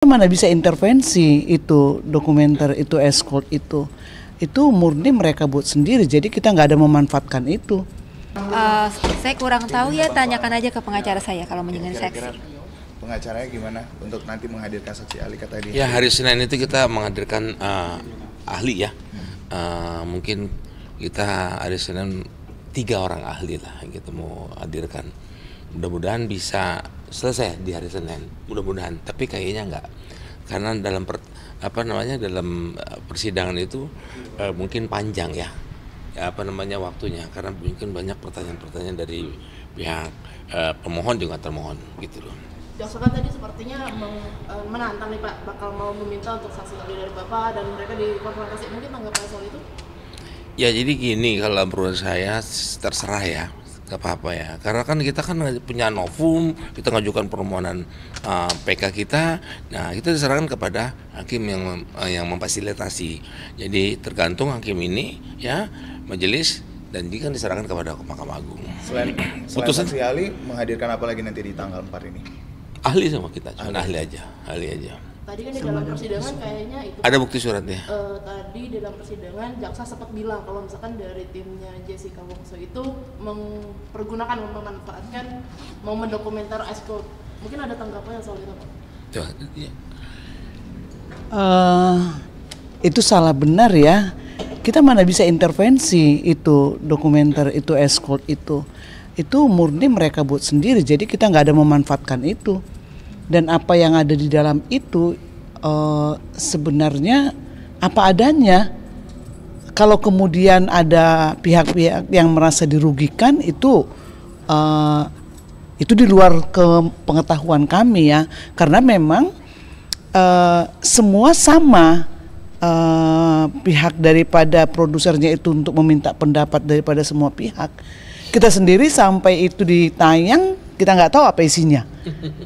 Mana bisa intervensi itu dokumenter itu escort itu murni mereka buat sendiri, jadi kita nggak ada memanfaatkan itu. Saya kurang tahu ya, tanyakan aja ke pengacara saya kalau menjadi saksi. Pengacaranya gimana untuk nanti menghadirkan saksi ahli kata dia? Ya, hari Senin itu kita menghadirkan ahli ya. Mungkin kita hari Senin 3 orang ahli lah yang kita mau hadirkan. Mudah-mudahan bisa selesai di hari Senin, mudah-mudahan. Tapi kayaknya enggak, karena dalam dalam persidangan itu mungkin panjang ya, waktunya, karena mungkin banyak pertanyaan-pertanyaan dari pihak pemohon juga termohon gitu loh. Jaksa kan tadi sepertinya menantang nih Pak, bakal mau meminta untuk saksi ahli dari Bapak dan mereka dikonfrontasi, mungkin tanggapan soal itu? Ya jadi gini, kalau menurut saya terserah ya, gak apa-apa ya, karena kan kita kan punya novum, kita ngajukan permohonan PK kita, nah kita diserahkan kepada hakim yang memfasilitasi. Jadi tergantung hakim ini ya, majelis, dan dia kan diserahkan kepada Mahkamah Agung. Selain saksi ahli, menghadirkan apa lagi nanti di tanggal 4 ini? Ahli sama kita, cuma ahli aja. Tadi kan di dalam persidangan kayaknya itu ada bukti suratnya. Tadi di dalam persidangan jaksa sempat bilang kalau misalkan dari timnya Jessica Wongso itu memanfaatkan momen dokumenter escort. Mungkin ada tanggapannya soal itu Pak? Itu salah benar ya. Kita mana bisa intervensi itu dokumenter itu escort itu murni mereka buat sendiri, jadi kita nggak ada memanfaatkan itu. Dan apa yang ada di dalam itu sebenarnya apa adanya. Kalau kemudian ada pihak-pihak yang merasa dirugikan, itu di luar pengetahuan kami ya, karena memang semua sama. Pihak daripada produsernya itu untuk meminta pendapat daripada semua pihak. Kita sendiri sampai itu ditayang, kita nggak tahu apa isinya.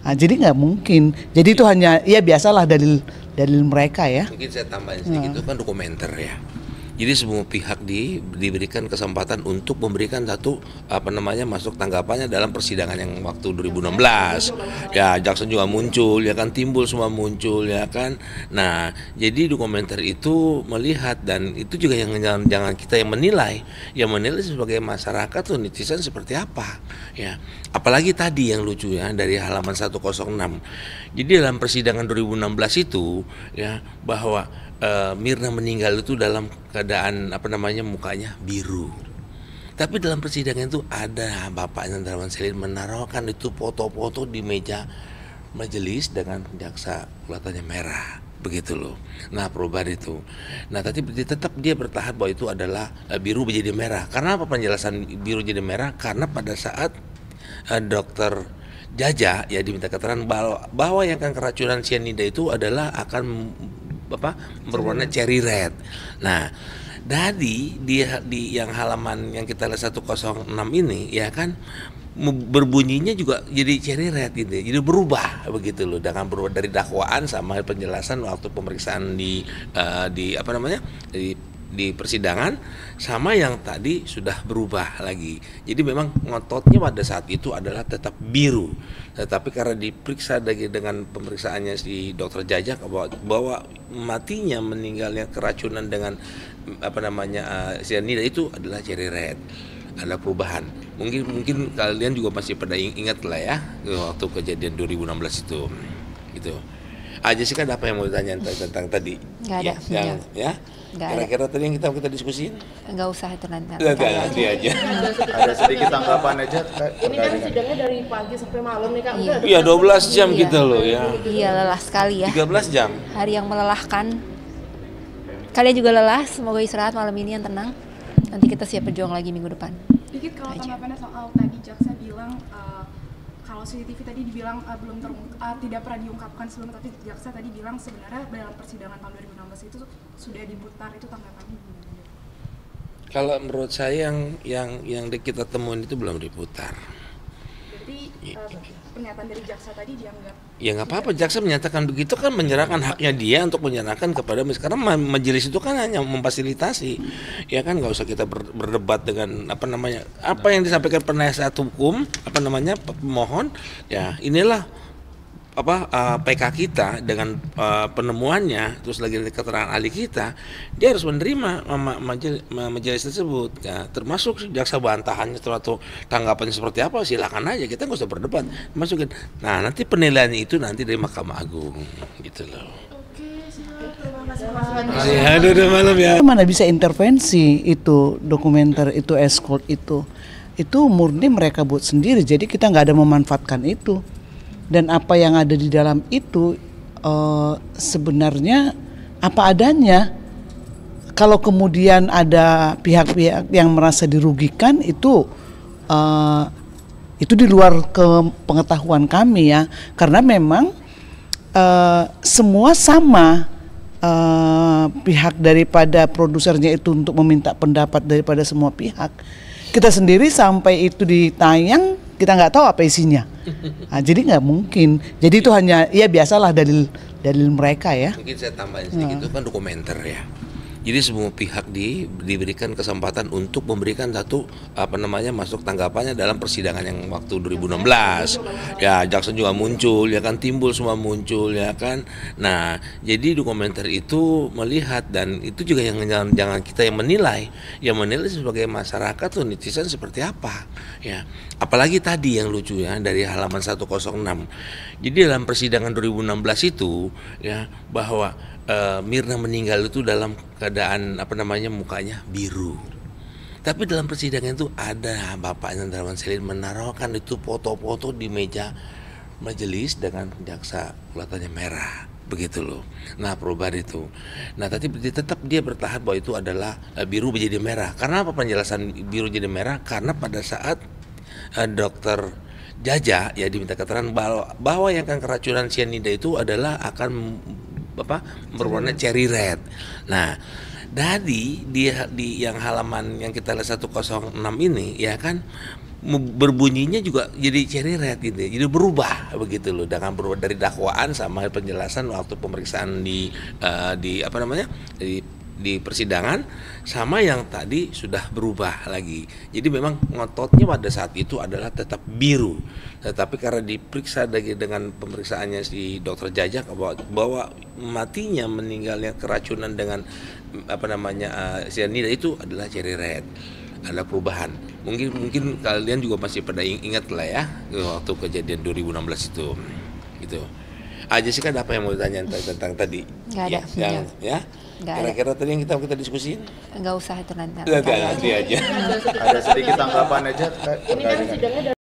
Nah, jadi nggak mungkin. Jadi itu hanya ya biasalah dalil mereka ya. Mungkin saya tambahin sedikit, itu kan dokumenter ya. Jadi semua pihak diberikan kesempatan untuk memberikan satu masuk tanggapannya dalam persidangan yang waktu 2016. Ya, jaksa juga muncul, ya kan, timbul semua muncul, ya kan. Nah, jadi dokumenter itu melihat, dan itu juga yang jangan kita yang menilai sebagai masyarakat tuh, netizen seperti apa, ya. Apalagi tadi yang lucu ya, dari halaman 106. Jadi dalam persidangan 2016 itu ya, bahwa Mirna meninggal itu dalam keadaan mukanya biru. Tapi dalam persidangan itu ada Bapak Hendrawan Selin menaruhkan itu foto-foto di meja majelis dengan jaksa kelihatannya merah, begitu loh. Nah, perubahan itu. Nah, tapi tetap dia bertahan bahwa itu adalah biru menjadi merah. Karena apa penjelasan biru jadi merah? Karena pada saat dokter Jaja ya diminta keterangan bahwa yang akan keracunan cyanida itu adalah akan berwarna cherry red. Nah, di yang halaman yang kita lihat 106 ini ya kan, berbunyinya juga jadi cherry red gitu. Jadi berubah begitu loh, dengan berubah dari dakwaan sama penjelasan waktu pemeriksaan di persidangan sama yang tadi sudah berubah lagi. Jadi memang ngototnya pada saat itu adalah tetap biru. Tetapi karena diperiksa dengan pemeriksaannya si dokter Jajak bahwa matinya, meninggalnya keracunan dengan cyanida itu adalah cherry red. Ada perubahan. Mungkin kalian juga masih pada ingat lah ya waktu kejadian 2016 itu. Gitu. Jessica, ada apa yang mau ditanya tentang tadi? Nggak ada. Ya. Kira-kira tadi yang kita diskusiin? Nggak usah itu nanti aja. Ada sedikit tanggapan aja. Ini kan sidangnya dari pagi sampai malam nih Kak. Iya, 12 jam kita loh ya. Iya, lelah sekali ya. 13 jam. Hari yang melelahkan. Kalian juga lelah, semoga istirahat malam ini yang tenang. Nanti kita siap berjuang lagi minggu depan. Dikit kalau tanggapannya soal tadi jaksa bilang kalau CCTV tadi dibilang tidak pernah diungkapkan sebelum, tapi jaksa tadi bilang sebenarnya dalam persidangan tahun 2016 itu sudah diputar, itu tanggapannya gimana? Kalau menurut saya yang kita temuin itu belum diputar. Jadi pernyataan dari jaksa tadi dianggap ya nggak apa-apa, jaksa menyatakan begitu kan, menyerahkan haknya dia untuk menyerahkan kepada karena majelis itu kan hanya memfasilitasi, ya kan, nggak usah kita berdebat dengan apa yang disampaikan penasihat hukum pemohon, ya inilah PK kita dengan penemuannya, terus lagi dari keterangan ahli kita, dia harus menerima majelis tersebut. Ya, termasuk jaksa bantahannya atau tanggapannya seperti apa, silakan aja, kita nggak usah berdebat, masukin. Nah, nanti penilaiannya itu nanti dari Mahkamah Agung, gitu loh. Oke, siap. Terima kasih Pak. Udah malam ya. Mana bisa intervensi itu dokumenter itu escort itu murni mereka buat sendiri, jadi kita nggak ada memanfaatkan itu. Dan apa yang ada di dalam itu sebenarnya apa adanya. Kalau kemudian ada pihak-pihak yang merasa dirugikan itu di luar pengetahuan kami ya, karena memang semua sama pihak daripada produsernya itu untuk meminta pendapat daripada semua pihak. Kita sendiri sampai itu ditayang kita nggak tahu apa isinya. Nah, jadi nggak mungkin. Jadi itu hanya ya biasalah dalil mereka ya. Mungkin saya tambahin sedikit, itu kan dokumenter ya. Jadi semua pihak diberikan kesempatan untuk memberikan satu masuk tanggapannya dalam persidangan yang waktu 2016. Ya, jaksa juga muncul, ya kan, timbul semua muncul, ya kan. Nah, jadi dokumenter itu melihat, dan itu juga yang jangan kita yang menilai sebagai masyarakat tuh, netizen seperti apa, ya. Apalagi tadi yang lucu ya dari halaman 106. Jadi dalam persidangan 2016 itu ya, bahwa Mirna meninggal itu dalam keadaan mukanya biru. Tapi dalam persidangan itu ada Bapak Hendrawan Selin menaruhkan itu foto-foto di meja majelis dengan jaksa kelihatannya merah, begitu loh. Nah, perubahan itu. Nah, tapi tetap dia bertahan bahwa itu adalah biru menjadi merah. Karena apa penjelasan biru jadi merah? Karena pada saat dokter Jaja ya diminta keterangan bahwa yang akan keracunan cyanida itu adalah akan berwarna cherry red. Nah, di yang halaman yang kita lihat 106 ini ya kan, berbunyinya juga jadi cherry red gitu. Jadi berubah begitu loh, dengan berubah dari dakwaan sama penjelasan waktu pemeriksaan di persidangan sama yang tadi sudah berubah lagi. Jadi memang ngototnya pada saat itu adalah tetap biru. Tetapi karena diperiksa dengan pemeriksaannya si dokter Jajak bahwa matinya, meninggalnya keracunan dengan cyanida itu adalah cherry red. Ada perubahan. Mungkin kalian juga masih pada ingat lah ya waktu kejadian 2016 itu. Gitu. Jessica, ada apa yang mau ditanya tentang tadi? Nggak ada. Ya. Kira-kira tadi yang kita diskusin? Nggak usah, itu nanti aja. Ada sedikit tanggapan aja. Ini kan sidangnya